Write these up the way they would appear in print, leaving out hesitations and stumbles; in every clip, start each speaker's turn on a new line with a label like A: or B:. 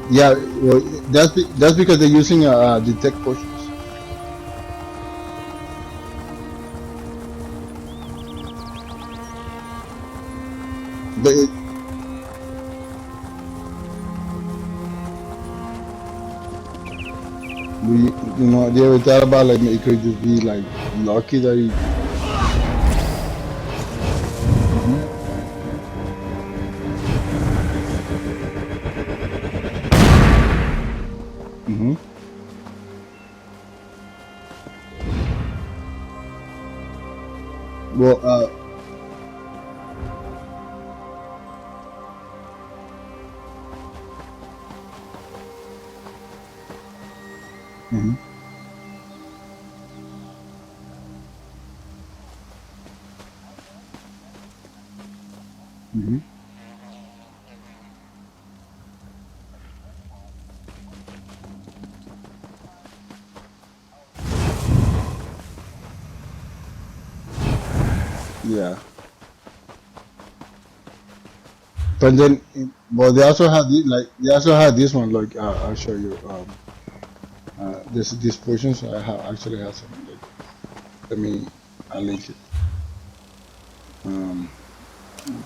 A: Yeah, well, that's because they're using detect potions. But they ever thought about like it could just be like lucky that he. Hmm. Hmm. Well, hmm. Hmm. Yeah, but then, well, they also have they also have this one. Like, I'll show you. This potions. I have actually have some. Like, let me. I'll link it. Um,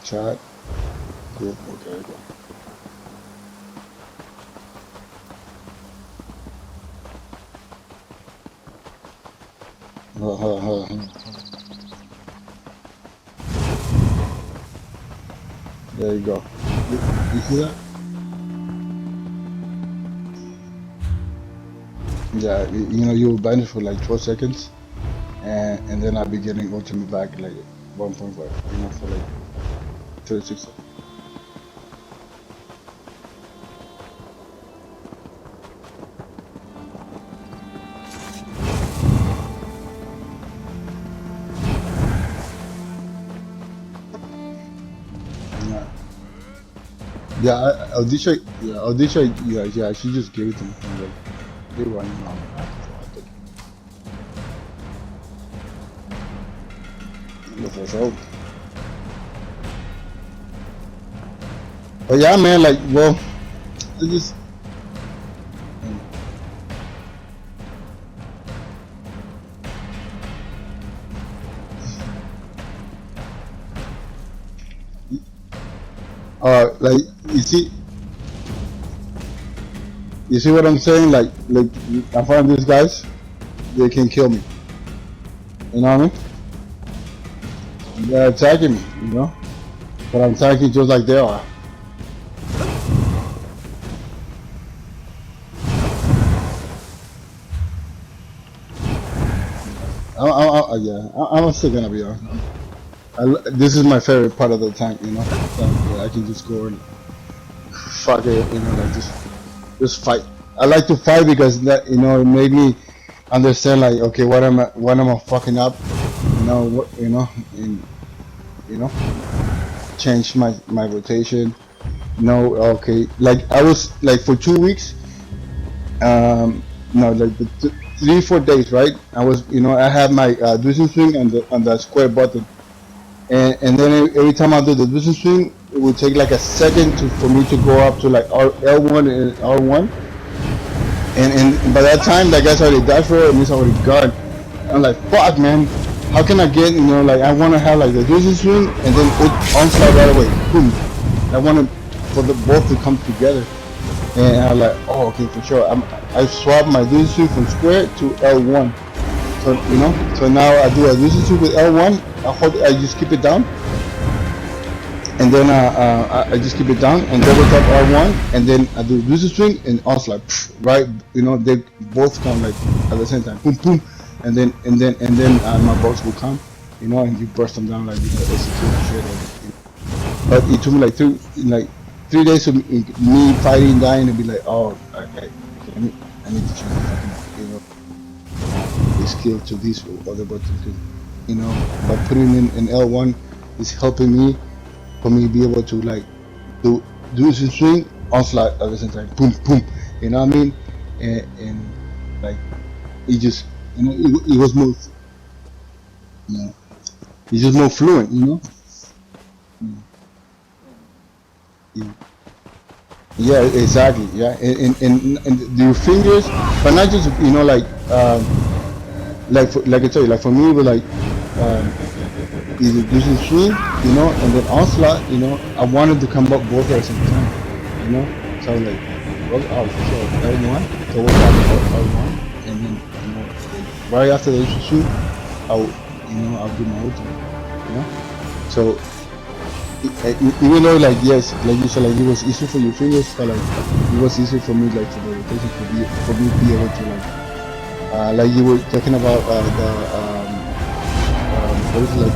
A: chat group. Okay, go. There you go. You see that? Yeah, you bind it for like 12 seconds, and then I'll be getting ultimate back like 1.5, for like 36 seconds. Yeah, yeah, Odisha, yeah, Odisha, yeah, she just gave it to me. I'm like, they running around. So I took it for sure. But yeah, man, like, well, I just, like, you see what I'm saying? Like, I find these guys, they can kill me. You know what I mean? They're attacking me, but I'm attacking just like they are. Yeah, I'm still gonna be on. This is my favorite part of the tank, I can just go and fuck it, like just fight. I like to fight because that, it made me understand like, okay, what am I fucking up, and you know, change my rotation. No, okay, like I was like for 2 weeks, no, like 3 4 days, right? I was, I had my distance swing on the square button. And then every time I do the distance swing, it would take like a second for me to go up to like L1 and R1. And by that time, that guy's already dashed for it and he's already gone. I'm like, fuck, man. How can I get, like, I want to have like the distance swing and then it onslaught right away. Boom. I want for the both to come together. And I'm like, oh, okay, for sure. I swapped my distance swing from square to L1. So now I do a distance swing with L1. I just keep it down, and then I just keep it down and double tap R1, and then I do distance swing and onslaught, right? They both come like at the same time, boom, boom, and then my box will come, and you burst them down like execute shit. But it took me like 3 days of me fighting, dying, and be like, oh, okay, I need to change the fucking, the skill to this other button, because by putting in L1 is helping me for me to be able to like do some swing onslaught at the same time, boom boom, you know what I mean? And like it just, it was more, you know it's just more fluent, mm, yeah. Yeah, exactly. Yeah, and your fingers, but not just like I tell you, like for me, it was like either using swing, and then onslaught. I wanted to come up both at the same time. So I was like, well, so L1, towards L1, and then like right after the swing, I'll do my ultimate. So even though like yes, like you said, like it was easy for your fingers, but like it was easy for me, like for the rotation, for me to be able to like you were talking about the what is it, like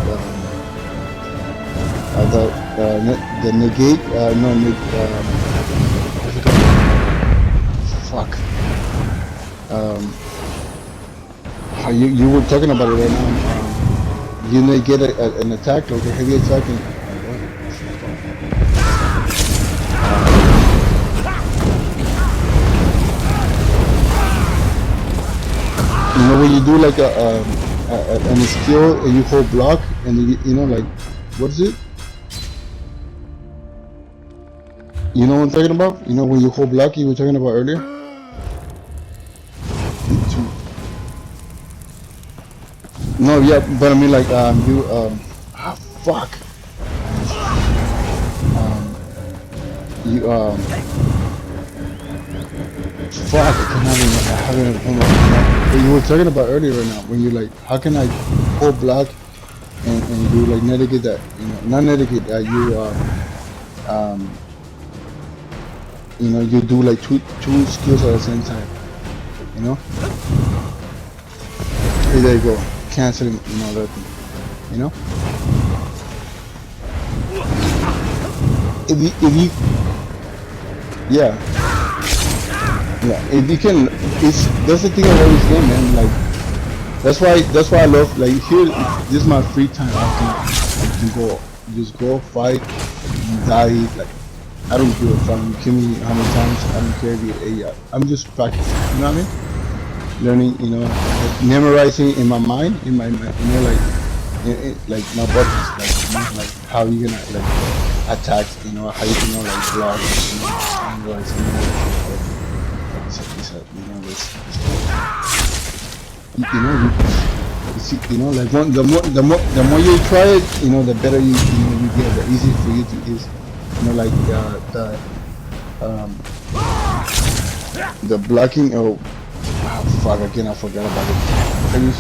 A: the negate no neg what's it called? Fuck. Um, how you were talking about it right now. You negate an attack, like a heavy attack, and what's it called? When you do like a skill and you hold block and like what is it? You know what I'm talking about? When you hold block you were talking about earlier? No, yeah, but I mean like you fuck. Um you fuck, I haven't but you were talking about earlier right now when you like how can I hold block and you like negate that, not negate that um you do like two skills at the same time, you know? Hey, there you go. Canceling, that thing. You know? If you yeah. Yeah. If you can that's the thing about this game, man. Like that's why I love like here this is my free time. I can go just go fight, die, like I don't give a fuck. You kill me how many times, I don't care if you're I'm just practicing, you know what I mean? Learning, like memorizing in my mind, in my like like my buttons, like how you gonna like attack, how you can like block, memorizing, this, you see, like the more you try it, the better you get, the easier for you to is, like um, the blocking. Oh, fuck! Again, I forgot about it.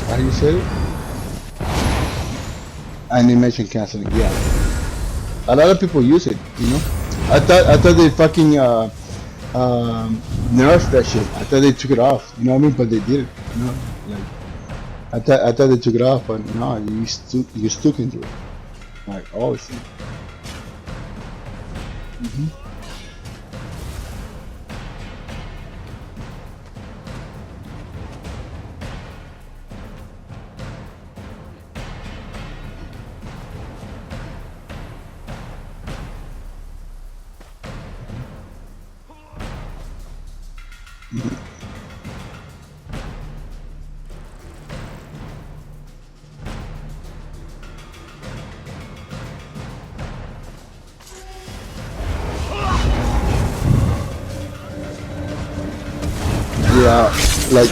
A: How you say it? Animation canceling. Yeah, a lot of people use it. I thought they fucking nerfed that shit. I thought they took it off. You know what I mean? But they didn't. Like I thought they took it off, but no, you still can do it. Like always. Yeah, like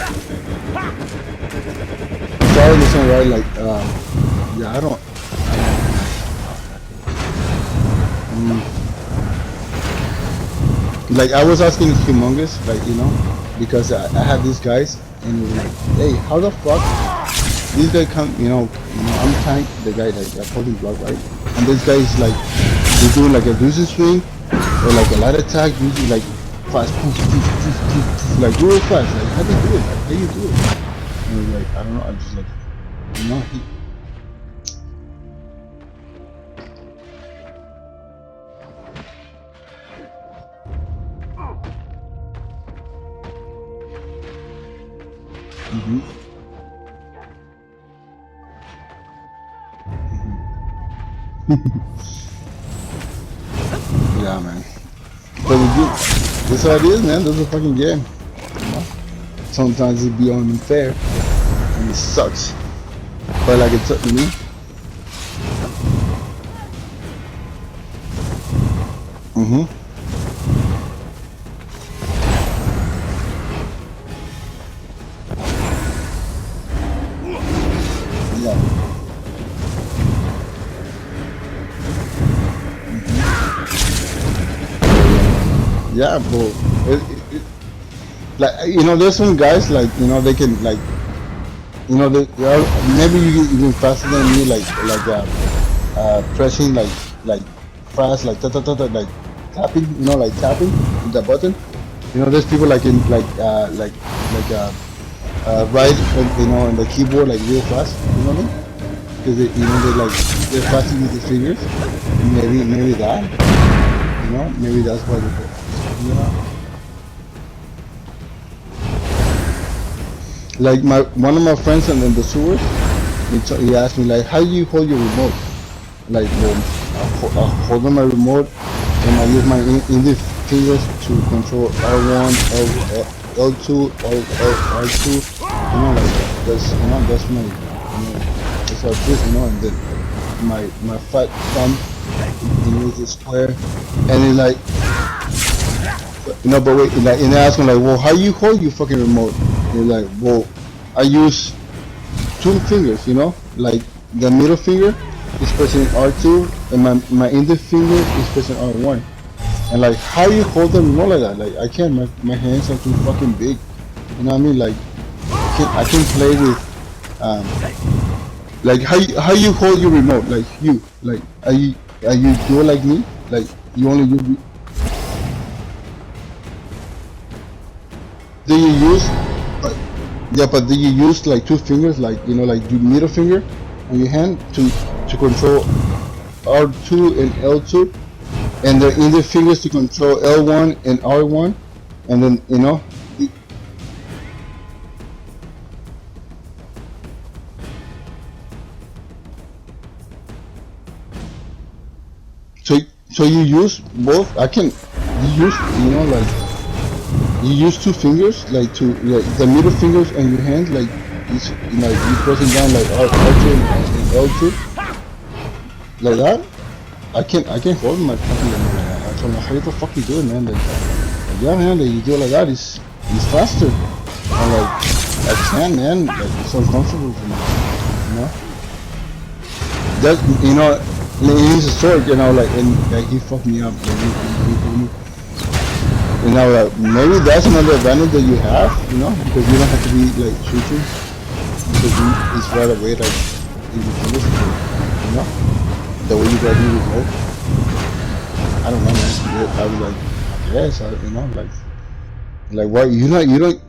A: if I understand right, like yeah, I don't. Like I was asking Humongous, like because I had these guys and we were like, hey, how the fuck this guy come? I'm tank, the guy like holding block, right? And this guy is like he's doing like a deuces swing or like a light attack, using like fast, poof, poof, poof, poof, poof, like real fast. Like how do you do it? Like, how you do it? And he's like, I don't know. I'm just like, he. Yeah, man. But that's how it is, man. That's a fucking game. Sometimes it be unfair and it sucks. But like it's me. yeah, bro. Like there's some guys like they can like they are, maybe you even faster than me pressing like fast like ta ta ta ta like tapping like tapping with the button. There's people like in like write on the keyboard like real fast. You know what I mean? Because they're faster with the fingers. Maybe that. Maybe that's why they. Like one of my friends in the sewers, he asked me like, how do you hold your remote? Like, well, I hold on my remote and I use my index fingers to control R1, L2, R2. That's my that's how it is. And then my fat thumb, is the square, and it's like, but wait, like, and I asked him like, well, how you hold your fucking remote? And like, well, I use two fingers, like the middle finger is pressing R2 and my index finger is pressing R1. And like, how you hold the remote like that? Like, I can't. My hands are too fucking big. You know what I mean? Like, I can play with like how you hold your remote? Like are you do like me? Like you only use. Do you use? Yeah, but do you use like two fingers, like like your middle finger on your hand to control R2 and L2, and the index fingers to control L1 and R1, and then so you use both. I can you use like. You use two fingers, like the middle fingers on your hand, like you pressing down like R2 and L2, like that. I can't hold my fucking like that. I told him, how the fuck you do it, man? Like yeah, man, like you do it like that. It's faster. I'm like, I can't, man. Like it's uncomfortable for me, That he's a sword, like and he fucked me up. Maybe that's another advantage that you have, because you don't have to be like shooting, because it's right away like in the finish, the way you got to remote. I don't know, man. I was like, yes, like what you don't